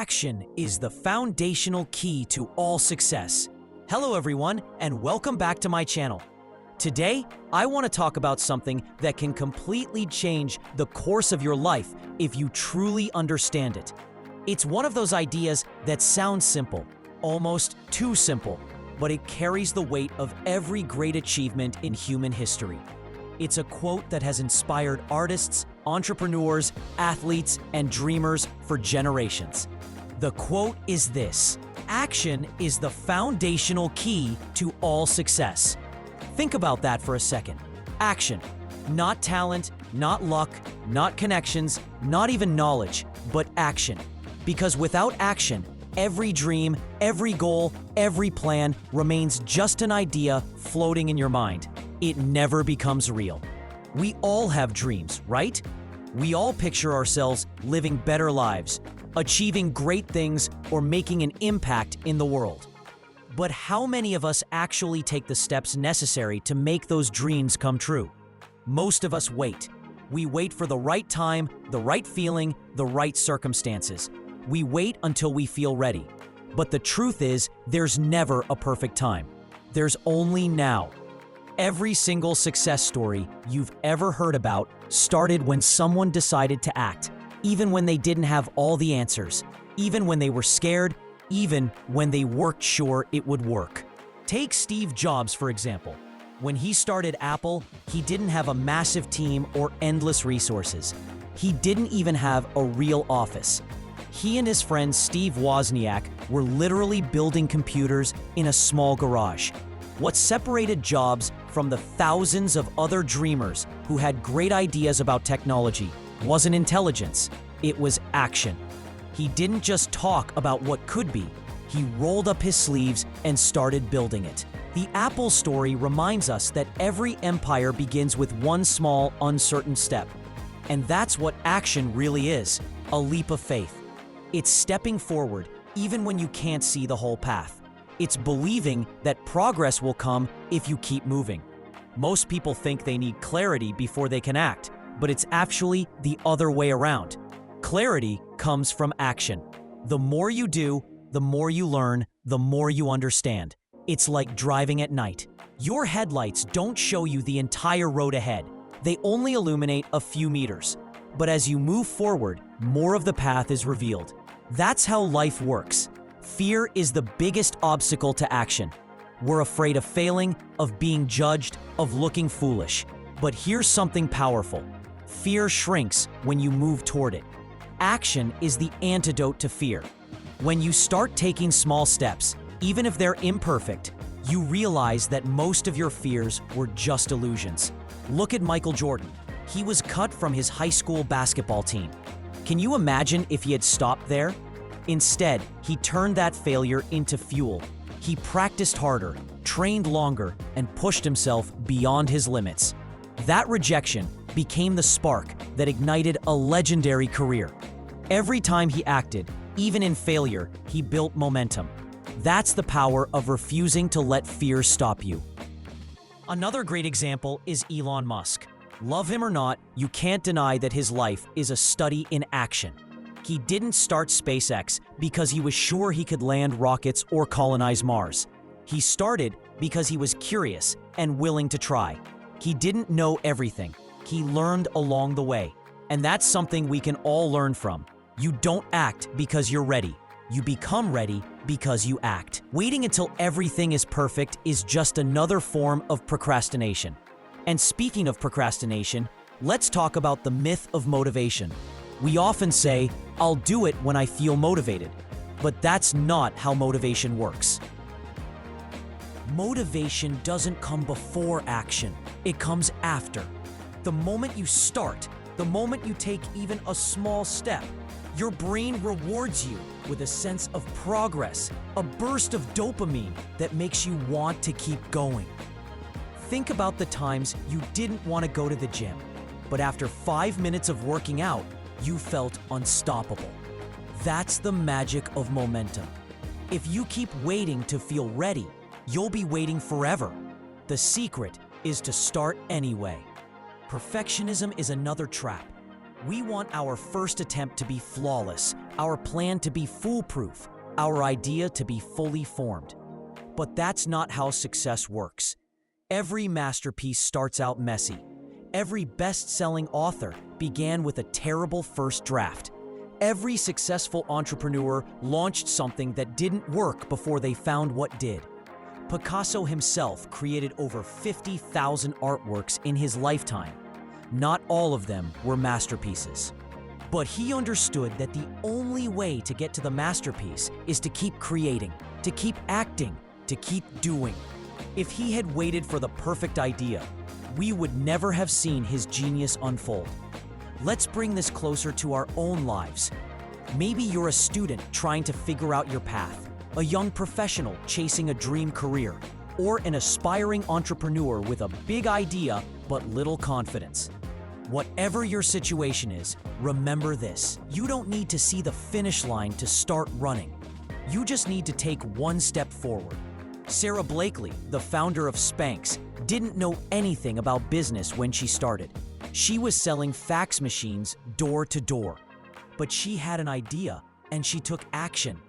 Action is the foundational key to all success. Hello everyone, and welcome back to my channel. Today, I want to talk about something that can completely change the course of your life if you truly understand it. It's one of those ideas that sounds simple, almost too simple, but it carries the weight of every great achievement in human history. It's a quote that has inspired artists, entrepreneurs, athletes, and dreamers for generations. The quote is this: "Action is the foundational key to all success." Think about that for a second. Action. Not talent, not luck, not connections, not even knowledge, but action. Because without action, every dream, every goal, every plan remains just an idea floating in your mind. It never becomes real. We all have dreams, right? We all picture ourselves living better lives, achieving great things, or making an impact in the world. But how many of us actually take the steps necessary to make those dreams come true? Most of us wait. We wait for the right time, the right feeling, the right circumstances. We wait until we feel ready. But the truth is, there's never a perfect time. There's only now. Every single success story you've ever heard about started when someone decided to act, even when they didn't have all the answers, even when they were scared, even when they weren't sure it would work. Take Steve Jobs, for example. When he started Apple, he didn't have a massive team or endless resources. He didn't even have a real office. He and his friend Steve Wozniak were literally building computers in a small garage. What separated Jobs from the thousands of other dreamers who had great ideas about technology wasn't intelligence, it was action. He didn't just talk about what could be, he rolled up his sleeves and started building it. The Apple story reminds us that every empire begins with one small, uncertain step. And that's what action really is, a leap of faith. It's stepping forward even when you can't see the whole path. It's believing that progress will come if you keep moving. Most people think they need clarity before they can act, but it's actually the other way around. Clarity comes from action. The more you do, the more you learn, the more you understand. It's like driving at night. Your headlights don't show you the entire road ahead. They only illuminate a few meters. But as you move forward, more of the path is revealed. That's how life works. Fear is the biggest obstacle to action. We're afraid of failing, of being judged, of looking foolish. But here's something powerful. Fear shrinks when you move toward it. Action is the antidote to fear. When you start taking small steps, even if they're imperfect, you realize that most of your fears were just illusions. Look at Michael Jordan. He was cut from his high school basketball team. Can you imagine if he had stopped there? Instead, he turned that failure into fuel. He practiced harder, trained longer, and pushed himself beyond his limits. That rejection became the spark that ignited a legendary career. Every time he acted, even in failure, he built momentum. That's the power of refusing to let fear stop you. Another great example is Elon Musk. Love him or not, you can't deny that his life is a study in action. He didn't start SpaceX because he was sure he could land rockets or colonize Mars. He started because he was curious and willing to try. He didn't know everything. He learned along the way. And that's something we can all learn from. You don't act because you're ready. You become ready because you act. Waiting until everything is perfect is just another form of procrastination. And speaking of procrastination, let's talk about the myth of motivation. We often say, "I'll do it when I feel motivated." But that's not how motivation works. Motivation doesn't come before action. It comes after. The moment you start, the moment you take even a small step, your brain rewards you with a sense of progress, a burst of dopamine that makes you want to keep going. Think about the times you didn't want to go to the gym, but after 5 minutes of working out, you felt unstoppable. That's the magic of momentum. If you keep waiting to feel ready, you'll be waiting forever. The secret is to start anyway. Perfectionism is another trap. We want our first attempt to be flawless, our plan to be foolproof, our idea to be fully formed. But that's not how success works. Every masterpiece starts out messy. Every best-selling author began with a terrible first draft. Every successful entrepreneur launched something that didn't work before they found what did. Picasso himself created over 50,000 artworks in his lifetime. Not all of them were masterpieces. But he understood that the only way to get to the masterpiece is to keep creating, to keep acting, to keep doing. If he had waited for the perfect idea, we would never have seen his genius unfold. Let's bring this closer to our own lives. Maybe you're a student trying to figure out your path, a young professional chasing a dream career, or an aspiring entrepreneur with a big idea but little confidence. Whatever your situation is, remember this: you don't need to see the finish line to start running. You just need to take one step forward. Sarah Blakely, the founder of Spanx, didn't know anything about business when she started. She was selling fax machines door to door. But she had an idea, and she took action.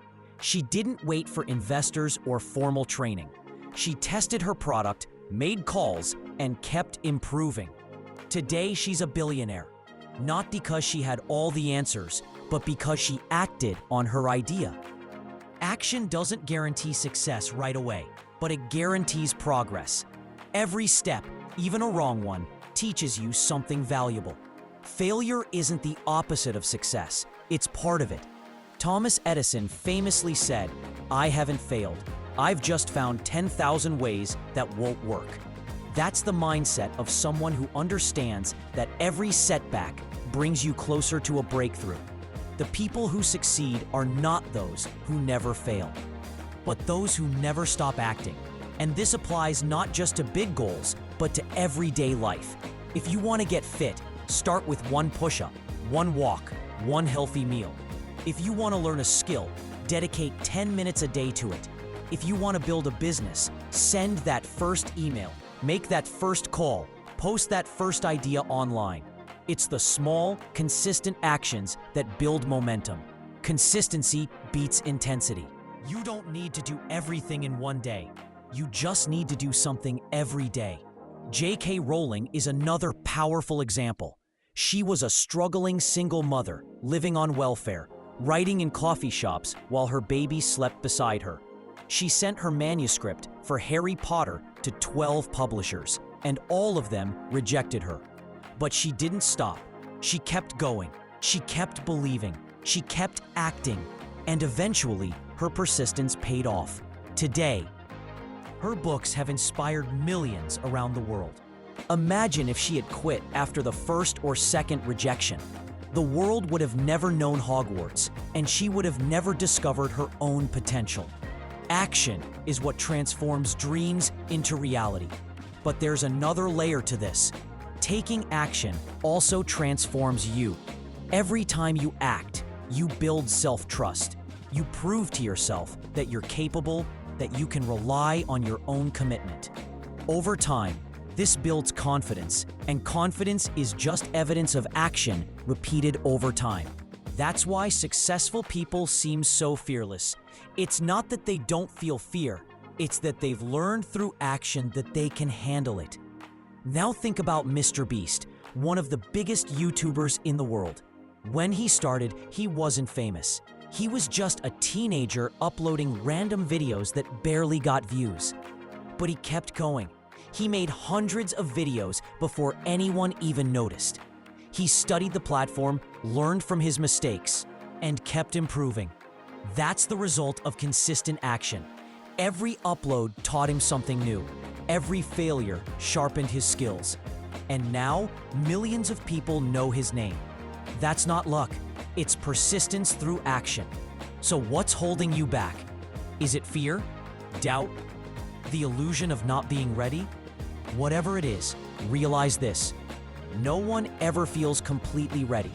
She didn't wait for investors or formal training. She tested her product, made calls, and kept improving. Today, she's a billionaire, not because she had all the answers, but because she acted on her idea. Action doesn't guarantee success right away, but it guarantees progress. Every step, even a wrong one, teaches you something valuable. Failure isn't the opposite of success, it's part of it. Thomas Edison famously said, "I haven't failed. I've just found 10,000 ways that won't work." That's the mindset of someone who understands that every setback brings you closer to a breakthrough. The people who succeed are not those who never fail, but those who never stop acting. And this applies not just to big goals, but to everyday life. If you want to get fit, start with one push-up, one walk, one healthy meal. If you want to learn a skill, dedicate 10 minutes a day to it. If you want to build a business, send that first email, make that first call, post that first idea online. It's the small, consistent actions that build momentum. Consistency beats intensity. You don't need to do everything in one day. You just need to do something every day. J.K. Rowling is another powerful example. She was a struggling single mother, living on welfare, writing in coffee shops while her baby slept beside her. She sent her manuscript for Harry Potter to 12 publishers, and all of them rejected her. But she didn't stop. She kept going. She kept believing. She kept acting. And eventually, her persistence paid off. Today, her books have inspired millions around the world. Imagine if she had quit after the first or second rejection. The world would have never known Hogwarts, and she would have never discovered her own potential. Action is what transforms dreams into reality. But there's another layer to this. Taking action also transforms you. Every time you act, you build self-trust. You prove to yourself that you're capable, that you can rely on your own commitment. Over time, this builds confidence, and confidence is just evidence of action repeated over time. That's why successful people seem so fearless. It's not that they don't feel fear, it's that they've learned through action that they can handle it. Now think about Mr. Beast, one of the biggest YouTubers in the world. When he started, he wasn't famous. He was just a teenager uploading random videos that barely got views. But he kept going. He made hundreds of videos before anyone even noticed. He studied the platform, learned from his mistakes, and kept improving. That's the result of consistent action. Every upload taught him something new. Every failure sharpened his skills. And now, millions of people know his name. That's not luck. It's persistence through action. So what's holding you back? Is it fear? Doubt? The illusion of not being ready? Whatever it is, realize this: no one ever feels completely ready.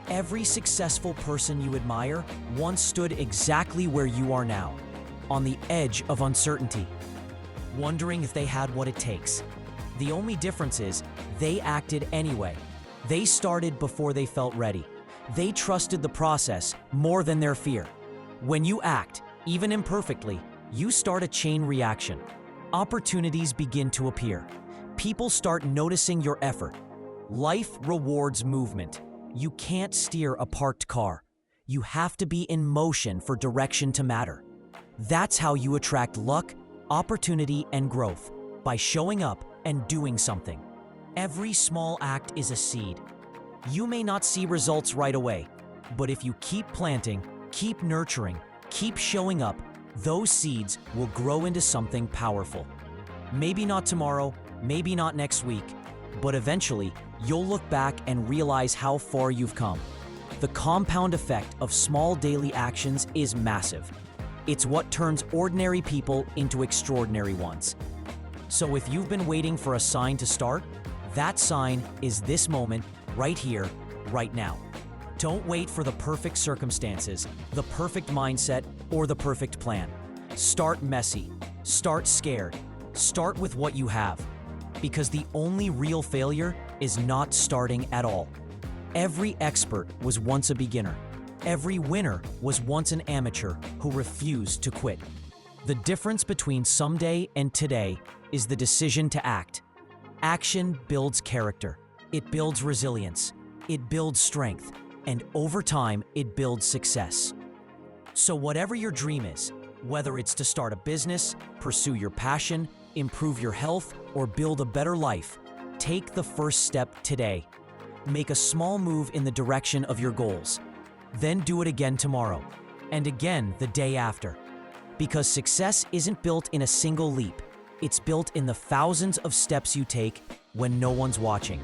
Every successful person you admire once stood exactly where you are now, on the edge of uncertainty, wondering if they had what it takes. The only difference is they acted anyway. They started before they felt ready. They trusted the process more than their fear. When you act, even imperfectly, you start a chain reaction. Opportunities begin to appear. People start noticing your effort. Life rewards movement. You can't steer a parked car. You have to be in motion for direction to matter. That's how you attract luck, opportunity, and growth, by showing up and doing something. Every small act is a seed. You may not see results right away, but if you keep planting, keep nurturing, keep showing up, those seeds will grow into something powerful. Maybe not tomorrow, maybe not next week, but eventually you'll look back and realize how far you've come. The compound effect of small daily actions is massive. It's what turns ordinary people into extraordinary ones. So if you've been waiting for a sign to start, that sign is this moment, right here, right now. Don't wait for the perfect circumstances, the perfect mindset, or the perfect plan. Start messy. Start scared. Start with what you have. Because the only real failure is not starting at all. Every expert was once a beginner. Every winner was once an amateur who refused to quit. The difference between someday and today is the decision to act. Action builds character. It builds resilience. It builds strength. And over time, it builds success. So whatever your dream is, whether it's to start a business, pursue your passion, improve your health, or build a better life, take the first step today. Make a small move in the direction of your goals. Then do it again tomorrow, and again the day after. Because success isn't built in a single leap. It's built in the thousands of steps you take when no one's watching.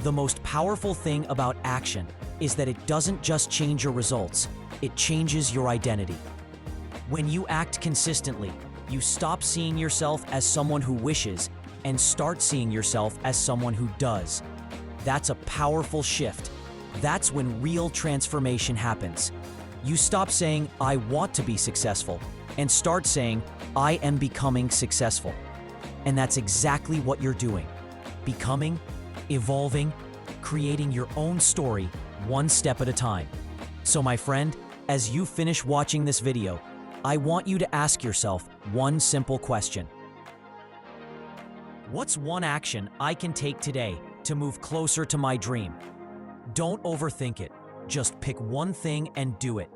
The most powerful thing about action is that it doesn't just change your results, it changes your identity. When you act consistently, you stop seeing yourself as someone who wishes and start seeing yourself as someone who does. That's a powerful shift. That's when real transformation happens. You stop saying, "I want to be successful," and start saying, "I am becoming successful." And that's exactly what you're doing. Becoming, evolving, creating your own story, one step at a time. So my friend, as you finish watching this video, I want you to ask yourself one simple question. What's one action I can take today to move closer to my dream? Don't overthink it. Just pick one thing and do it.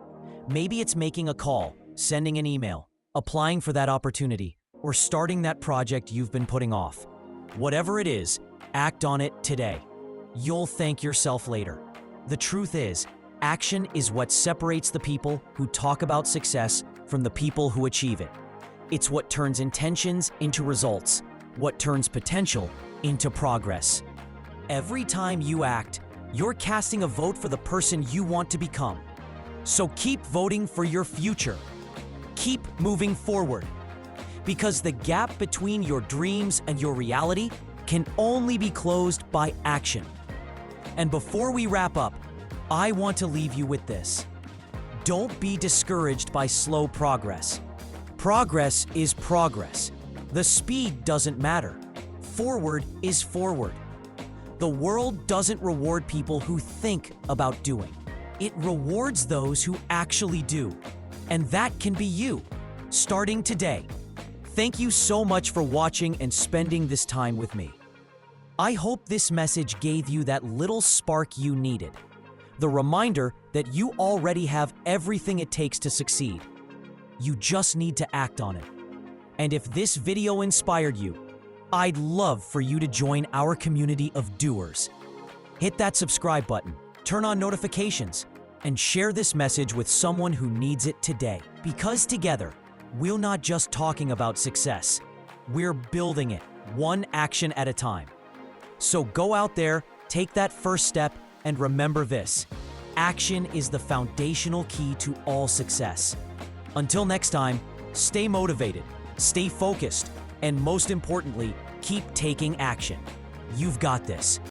Maybe it's making a call, sending an email, applying for that opportunity, or starting that project you've been putting off. Whatever it is, act on it today. You'll thank yourself later. The truth is, action is what separates the people who talk about success from the people who achieve it. It's what turns intentions into results, what turns potential into progress. Every time you act, you're casting a vote for the person you want to become. So keep voting for your future. Keep moving forward. Because the gap between your dreams and your reality can only be closed by action. And before we wrap up, I want to leave you with this. Don't be discouraged by slow progress. Progress is progress. The speed doesn't matter. Forward is forward. The world doesn't reward people who think about doing. It rewards those who actually do. And that can be you, starting today. Thank you so much for watching and spending this time with me. I hope this message gave you that little spark you needed. The reminder that you already have everything it takes to succeed. You just need to act on it. And if this video inspired you, I'd love for you to join our community of doers. Hit that subscribe button, turn on notifications, and share this message with someone who needs it today. Because together, we're not just talking about success, we're building it, one action at a time. So go out there, take that first step, and remember this: action is the foundational key to all success. Until next time, stay motivated, stay focused, and most importantly, keep taking action. You've got this.